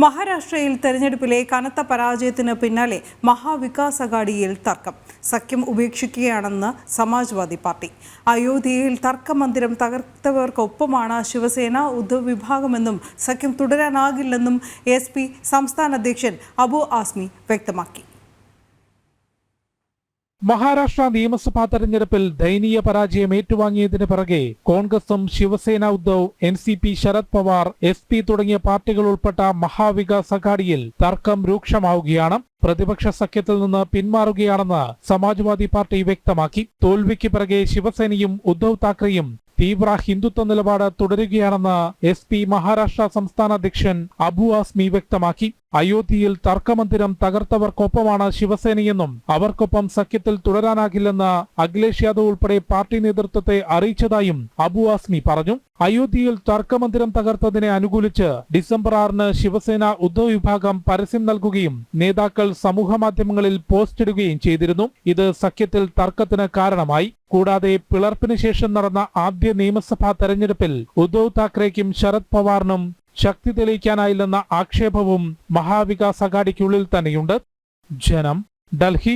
മഹാരാഷ്ട്രയിൽ തെരഞ്ഞെടുപ്പിലെ കനത്ത പരാജയത്തിന് പിന്നാലെ മഹാവികാസ് അഘാഡിയിൽ തർക്കം. സഖ്യം ഉപേക്ഷിക്കുകയാണെന്ന് സമാജ്വാദി പാർട്ടി. അയോധ്യയിൽ തർക്കമന്ദിരം തകർത്തവർക്കൊപ്പമാണ് ശിവസേന ഉദ്ധവ് വിഭാഗമെന്നും സഖ്യം തുടരാനാകില്ലെന്നും SP സംസ്ഥാന അധ്യക്ഷൻ അബു ആസ്മി വ്യക്തമാക്കി. മഹാരാഷ്ട്ര നിയമസഭാ തെരഞ്ഞെടുപ്പിൽ ദയനീയ പരാജയം ഏറ്റുവാങ്ങിയതിന് പിറകെ കോൺഗ്രസും ശിവസേന ഉദ്ധവ്, NCP ശരത് പവാർ, SP തുടങ്ങിയ പാർട്ടികൾ ഉൾപ്പെട്ട മഹാവികാസ് അഘാഡിയിൽ തർക്കം രൂക്ഷമാവുകയാണ്. പ്രതിപക്ഷ സഖ്യത്തിൽ നിന്ന് പിന്മാറുകയാണെന്ന് സമാജ്വാദി പാർട്ടി വ്യക്തമാക്കി. തോൽവിക്ക് പിറകെ ശിവസേനയും ഉദ്ധവ് താക്കറെയും തീവ്ര ഹിന്ദുത്വ നിലപാട് തുടരുകയാണെന്ന് SP മഹാരാഷ്ട്ര സംസ്ഥാന അധ്യക്ഷൻ അബു ആസ്മി വ്യക്തമാക്കി. അയോധ്യയിൽ തർക്കമന്ദിരം തകർത്തവർക്കൊപ്പമാണ് ശിവസേനയെന്നും അവർക്കൊപ്പം സഖ്യത്തിൽ തുടരാനാകില്ലെന്ന് അഖിലേഷ് യാദവ് ഉൾപ്പെടെ പാർട്ടി നേതൃത്വത്തെ അറിയിച്ചതായും അബു ആസ്മി പറഞ്ഞു. അയോധ്യയിൽ തർക്കമന്ദിരം തകർത്തതിനെ അനുകൂലിച്ച് ഡിസംബർ 6-ന് ശിവസേന ഉദ്ധവ് വിഭാഗം പരസ്യം നൽകുകയും നേതാക്കൾ സമൂഹമാധ്യമങ്ങളിൽ പോസ്റ്റിടുകയും ചെയ്തിരുന്നു. ഇത് സഖ്യത്തിൽ തർക്കത്തിന് കാരണമായി. കൂടാതെ പിളർപ്പിന് ശേഷം നടന്ന ആദ്യ നിയമസഭാ തെരഞ്ഞെടുപ്പിൽ ഉദ്ധവ് താക്കറെയ്ക്കും ശരത് പവാറിനും ശക്തി തെളിയിക്കാനായില്ലെന്ന ആക്ഷേപവും മഹാവികാസ് അഘാഡിക്കുള്ളിൽ തന്നെയുണ്ട്. ജനം, ഡൽഹി.